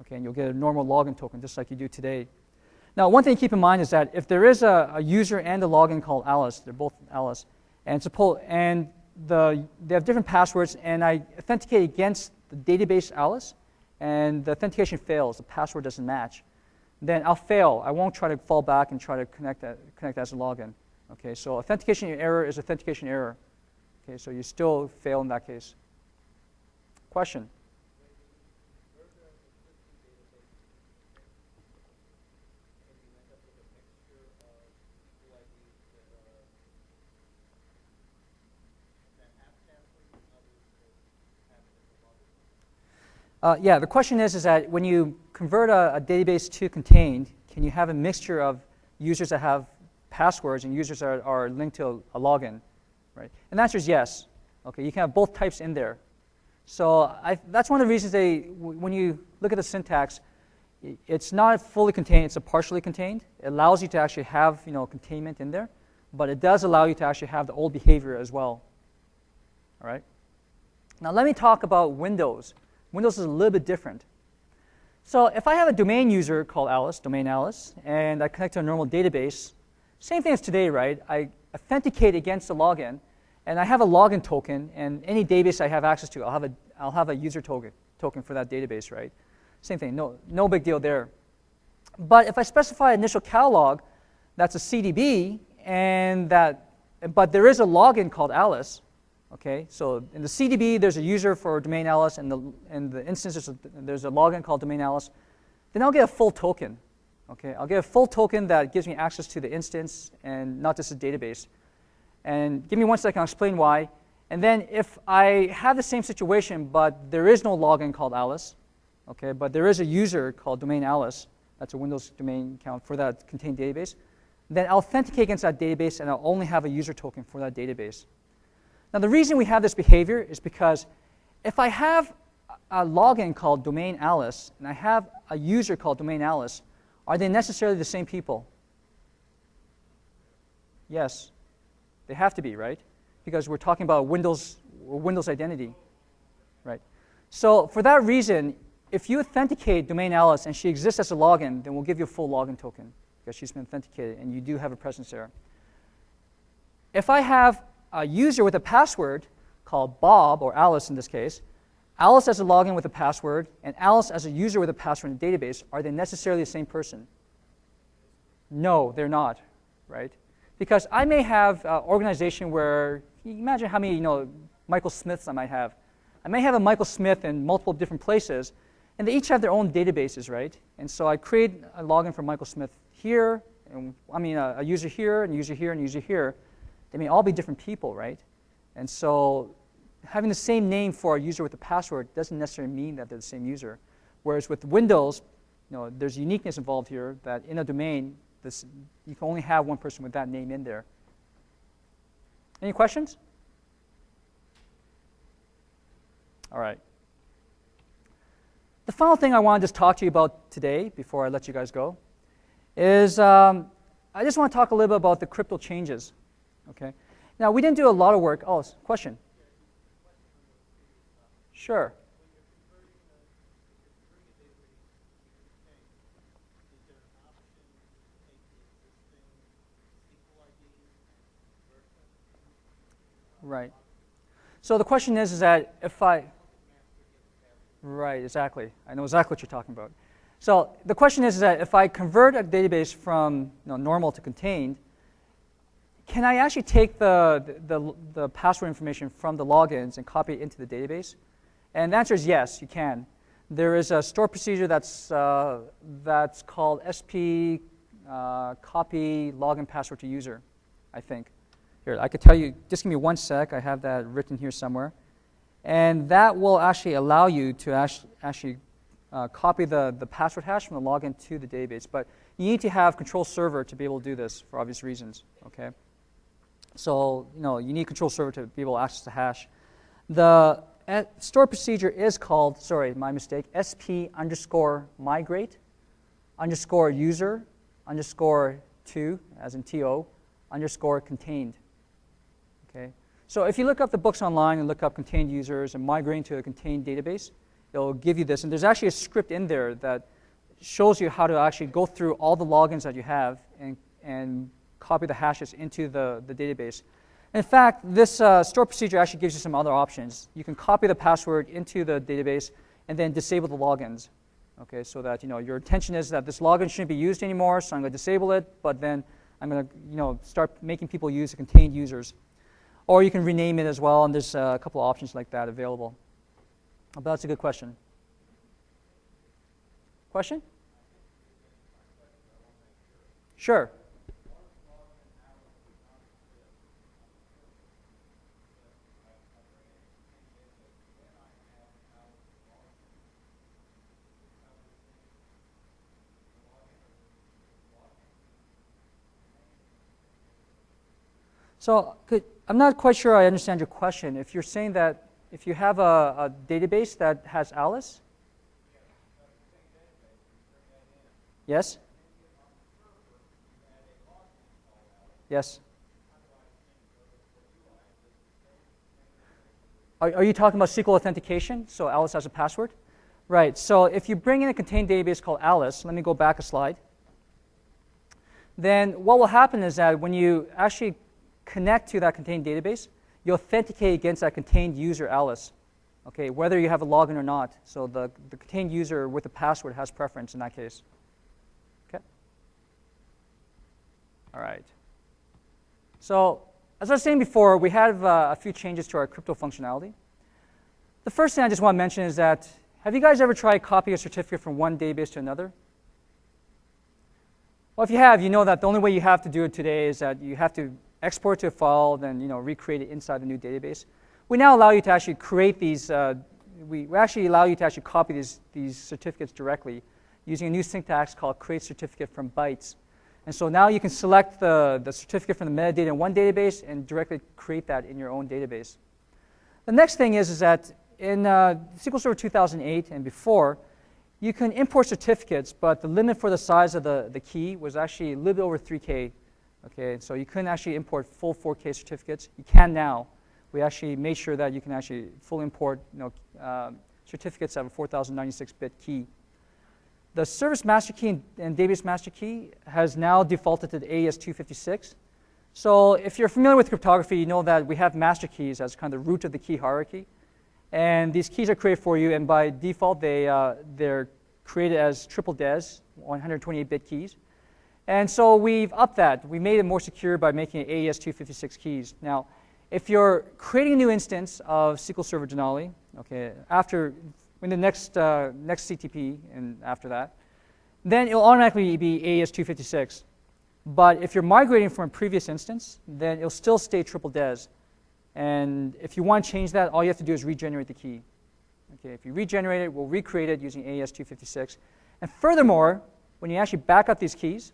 Okay, and you'll get a normal login token, just like you do today. Now, one thing to keep in mind is that if there is a user and a login called Alice, they're both Alice, and they have different passwords, and I authenticate against the database Alice, and the authentication fails, the password doesn't match, then I'll fail. I won't try to fall back and try to connect as a login. Okay, so authentication error is authentication error. Okay, so you still fail in that case. Question? Yeah, the question is that when you convert a database to contained, can you have a mixture of users that have passwords and users that are linked to a login, right? And the answer is yes. Okay, you can have both types in there. So that's one of the reasons when you look at the syntax, it's not fully contained, it's a partially contained. It allows you to actually have containment in there, but it does allow you to actually have the old behavior as well. All right? Now let me talk about Windows. Windows is a little bit different. So if I have a domain user called Alice, domain Alice, and I connect to a normal database, same thing as today, right? I authenticate against the login, and I have a login token, and any database I have access to, I'll have a user token for that database, right? Same thing, no big deal there. But if I specify initial catalog, that's a CDB, but there is a login called Alice. Okay, so in the CDB, there's a user for domain Alice, and the instance there's a login called domain Alice. Then I'll get a full token. Okay, I'll get a full token that gives me access to the instance and not just a database. And give me 1 second, I'll explain why. And then if I have the same situation, but there is no login called Alice, okay, but there is a user called domain Alice, that's a Windows domain account for that contained database, then I'll authenticate against that database, and I'll only have a user token for that database. Now, the reason we have this behavior is because if I have a login called domain Alice and I have a user called domain Alice, are they necessarily the same people? Yes, they have to be, right? Because we're talking about Windows identity, right? So for that reason, if you authenticate domain Alice and she exists as a login, then we'll give you a full login token because she's been authenticated and you do have a presence there. If I have a user with a password called Bob, or Alice in this case, Alice as a login with a password, and Alice as a user with a password in the database, are they necessarily the same person? No, they're not, right? Because I may have an organization where, imagine how many Michael Smiths I might have. I may have a Michael Smith in multiple different places, and they each have their own databases, right? And so I create a login for Michael Smith here, and a user here, and a user here, and a user here. They may all be different people, right? And so having the same name for a user with a password doesn't necessarily mean that they're the same user. Whereas with Windows, there's uniqueness involved here that in a domain, you can only have one person with that name in there. Any questions? All right. The final thing I want to just talk to you about today, before I let you guys go, is I just want to talk a little bit about the crypto changes. Okay. Now, we didn't do a lot of work. Oh, question? Sure. Right. So the question is that if right, exactly. I know exactly what you're talking about. So the question is that if I convert a database from normal to contained, can I actually take the password information from the logins and copy it into the database? And the answer is yes, you can. There is a store procedure that's called SP copy login password to user, I think. Here, I could tell you, just give me 1 sec. I have that written here somewhere. And that will actually allow you to actually copy the password hash from the login to the database. But you need to have control server to be able to do this for obvious reasons, okay? So, you need control server to be able to access the hash. The store procedure is called, sorry, my mistake, SP underscore migrate underscore user underscore to, as in TO, underscore contained. Okay. So if you look up the books online and look up contained users and migrating to a contained database, it'll give you this. And there's actually a script in there that shows you how to actually go through all the logins that you have and copy the hashes into the database. In fact, this store procedure actually gives you some other options. You can copy the password into the database and then disable the logins. Okay, so that your intention is that this login shouldn't be used anymore, so I'm going to disable it, but then I'm going to start making people use the contained users. Or you can rename it as well, and there's a couple of options like that available. But that's a good question. Question? Sure. So I'm not quite sure I understand your question. If you're saying that if you have a database that has Alice, yes? Yes. Are you talking about SQL authentication? So Alice has a password? Right. So if you bring in a contained database called Alice, let me go back a slide. Then what will happen is that when you actually connect to that contained database, you authenticate against that contained user Alice, okay, whether you have a login or not. So the contained user with the password has preference in that case. Okay. All right. So as I was saying before, we have a few changes to our crypto functionality. The first thing I just want to mention is that, have you guys ever tried copying a certificate from one database to another? Well, if you have, you know that the only way you have to do it today is that you have to export to a file, then recreate it inside the new database. We now allow you to actually create these. We actually allow you to actually copy these certificates directly using a new syntax called create certificate from bytes. And so now you can select the certificate from the metadata in one database and directly create that in your own database. The next thing is that in SQL Server 2008 and before, you can import certificates, but the limit for the size of the key was actually a little bit over 3K. Okay, so you couldn't actually import full 4K certificates. You can now. We actually made sure that you can actually fully import certificates that have a 4096-bit key. The service master key and database master key has now defaulted to the AES-256. So if you're familiar with cryptography, you know that we have master keys as kind of the root of the key hierarchy. And these keys are created for you, and by default, they're created as triple DES, 128-bit keys. And so we've upped that. We made it more secure by making it AES-256 keys. Now, if you're creating a new instance of SQL Server Denali, okay, in the next CTP and after that, then it'll automatically be AES-256. But if you're migrating from a previous instance, then it'll still stay triple DES. And if you want to change that, all you have to do is regenerate the key. Okay, if you regenerate it, we'll recreate it using AES-256. And furthermore, when you actually back up these keys,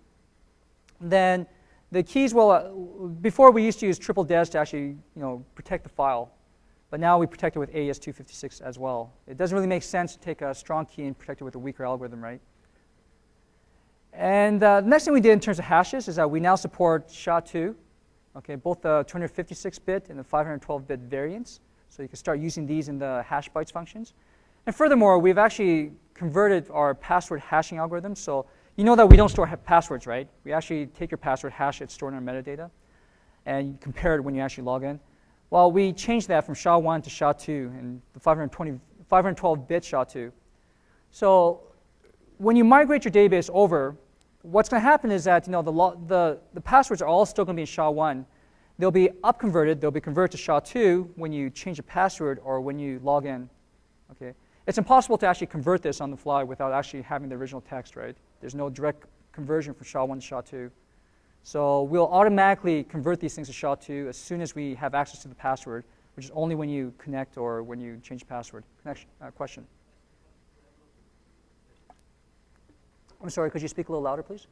then the keys will, before we used to use triple DES to actually protect the file. But now we protect it with AES-256 as well. It doesn't really make sense to take a strong key and protect it with a weaker algorithm, right? And the next thing we did in terms of hashes is that we now support SHA-2, okay, both the 256-bit and the 512-bit variants. So you can start using these in the hash bytes functions. And furthermore, we've actually converted our password hashing algorithm. So you know that we don't store passwords, right? We actually take your password, hash it, store it in our metadata, and you compare it when you actually log in. Well, we changed that from SHA-1 to SHA-2 and the 512-bit SHA-2. So when you migrate your database over, what's going to happen is that the passwords are all still going to be in SHA-1. They'll be upconverted. They'll be converted to SHA-2 when you change the password or when you log in. Okay, it's impossible to actually convert this on the fly without actually having the original text, right? There's no direct conversion from SHA-1 to SHA-2. So we'll automatically convert these things to SHA-2 as soon as we have access to the password, which is only when you connect or when you change password. Question? I'm sorry, could you speak a little louder, please?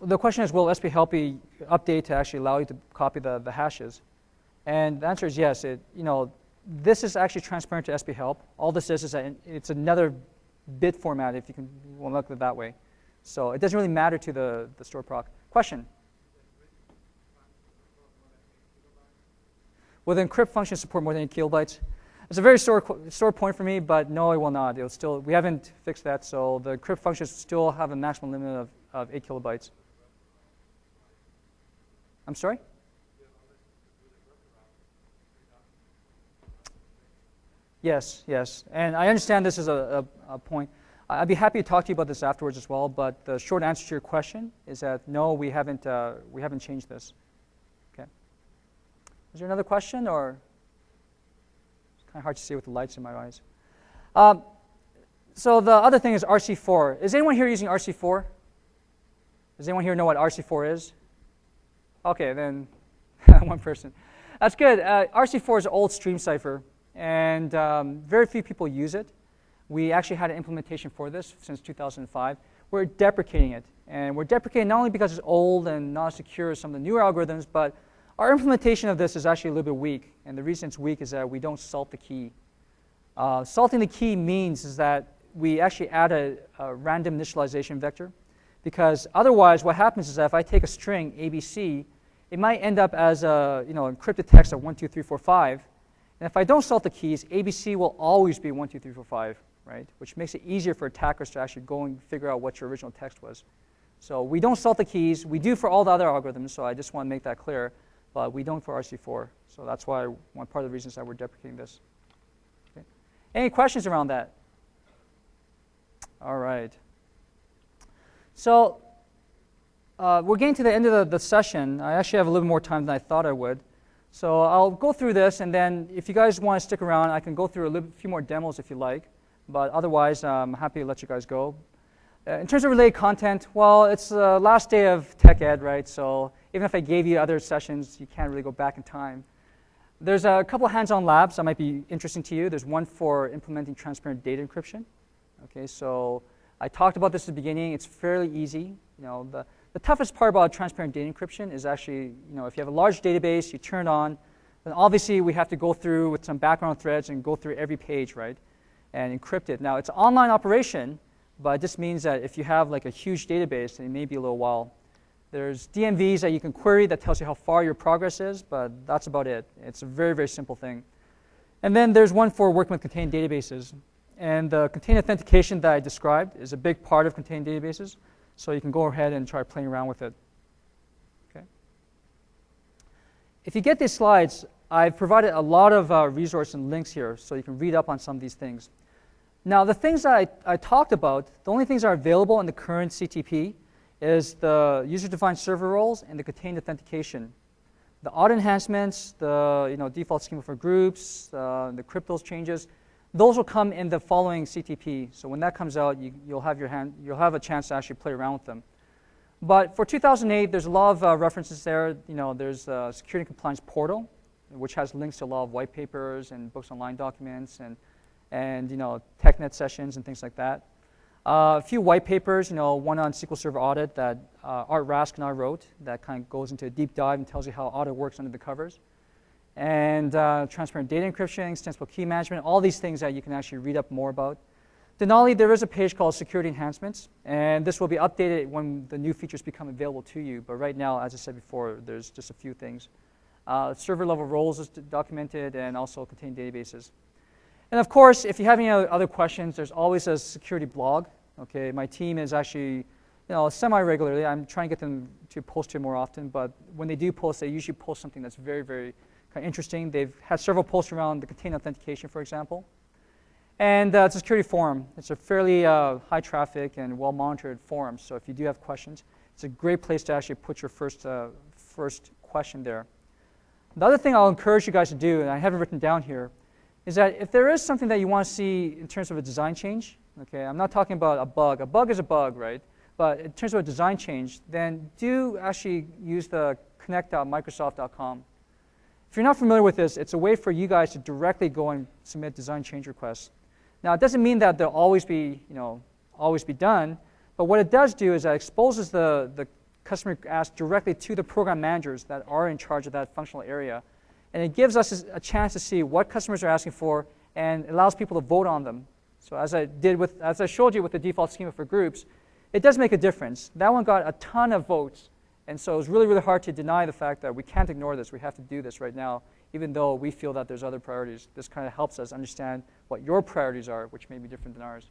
The question is, will SP-help be update to actually allow you to copy the hashes? And the answer is yes. This is actually transparent to SP-help. All this is that it's another bit format, if you want to look at it that way. So it doesn't really matter to the store proc. Question? Will the encrypt function support more than 8 kilobytes? It's a very sore point for me, but no, it will not. We haven't fixed that, so the encrypt functions still have a maximum limit of 8 kilobytes. I'm sorry? Yes, yes. And I understand this is a point. I'd be happy to talk to you about this afterwards as well, but the short answer to your question is that no, we haven't changed this. Okay. Is there another question, or it's kind of hard to see with the lights in my eyes? So the other thing is RC4. Is anyone here using RC4? Does anyone here know what RC4 is? Okay, then one person. That's good. RC4 is an old stream cipher, and very few people use it. We actually had an implementation for this since 2005. We're deprecating it, and we're deprecating not only because it's old and not as secure as some of the newer algorithms, but our implementation of this is actually a little bit weak, and the reason it's weak is that we don't salt the key. Salting the key means is that we actually add a random initialization vector, because otherwise what happens is that if I take a string ABC, it might end up as a encrypted text of 1, 2, 3, 4, 5. And if I don't salt the keys, ABC will always be 1, 2, 3, 4, 5, right? Which makes it easier for attackers to actually go and figure out what your original text was. So we don't salt the keys. We do for all the other algorithms, so I just want to make that clear. But we don't for RC4. So that's why one part of the reasons that we're deprecating this. Okay. Any questions around that? All right. So we're getting to the end of the session. I actually have a little more time than I thought I would. So I'll go through this, and then if you guys want to stick around, I can go through a few more demos if you like. But otherwise, I'm happy to let you guys go. In terms of related content, well, it's the last day of Tech Ed, right? So even if I gave you other sessions, you can't really go back in time. There's a couple of hands-on labs that might be interesting to you. There's one for implementing transparent data encryption. Okay, so I talked about this at the beginning. It's fairly easy. The toughest part about transparent data encryption is actually, if you have a large database, you turn it on, then obviously we have to go through with some background threads and go through every page, right, and encrypt it. Now, it's an online operation, but it just means that if you have like a huge database, then it may be a little while. There's DMVs that you can query that tells you how far your progress is, but that's about it. It's a very, very simple thing. And then there's one for working with contained databases. And the contained authentication that I described is a big part of contained databases. So you can go ahead and try playing around with it. Okay. If you get these slides, I've provided a lot of resources and links here so you can read up on some of these things. Now, the things that I talked about, the only things that are available in the current CTP is the user-defined server roles and the contained authentication. The auto enhancements, the default schema for groups, the cryptos changes, those will come in the following CTP. So when that comes out, you'll have a chance to actually play around with them. But for 2008, there's a lot of references there. There's the Security and Compliance Portal, which has links to a lot of white papers and books online documents and TechNet sessions and things like that. A few white papers, one on SQL Server Audit that Art Rask and I wrote that kind of goes into a deep dive and tells you how audit works under the covers. And transparent data encryption, extensible key management, all these things that you can actually read up more about. Denali, there is a page called Security Enhancements, and this will be updated when the new features become available to you. But right now, as I said before, there's just a few things. Server level roles is documented, and also contained databases. And of course, if you have any other questions, there's always a security blog. Okay, my team is actually, semi-regularly. I'm trying to get them to post here more often, but when they do post, they usually post something that's very, very kind of interesting. They've had several posts around the contained authentication, for example. And it's a security forum. It's a fairly high traffic and well-monitored forum. So if you do have questions, it's a great place to actually put your first question there. The other thing I'll encourage you guys to do, and I have it written down here, is that if there is something that you want to see in terms of a design change, okay, I'm not talking about a bug. A bug is a bug, right? But in terms of a design change, then do actually use the connect.microsoft.com. If you're not familiar with this, it's a way for you guys to directly go and submit design change requests. Now, it doesn't mean that they'll always be done, but what it does do is that it exposes the customer ask directly to the program managers that are in charge of that functional area, and it gives us a chance to see what customers are asking for, and allows people to vote on them. So as I showed you with the default schema for groups, it does make a difference. That one got a ton of votes. And so it's really, really hard to deny the fact that we can't ignore this. We have to do this right now, even though we feel that there's other priorities. This kind of helps us understand what your priorities are, which may be different than ours.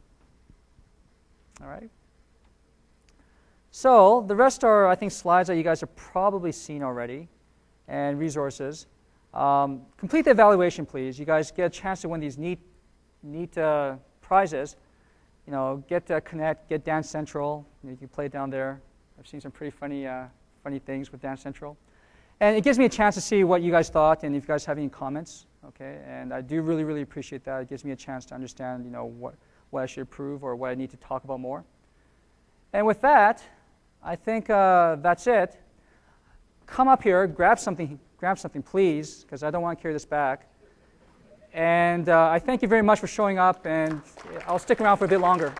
All right? So the rest are, I think, slides that you guys have probably seen already, and resources. Complete the evaluation, please. You guys get a chance to win these neat neat prizes. You know, get Connect, get Dance Central. You can play down there. I've seen some pretty funny things with Dance Central. And it gives me a chance to see what you guys thought and if you guys have any comments. Okay, and I do really appreciate that. It gives me a chance to understand, you know, what I should improve or what I need to talk about more. And with that, I think that's it. Come up here, grab something, please, because I don't want to carry this back. And I thank you very much for showing up, and I'll stick around for a bit longer.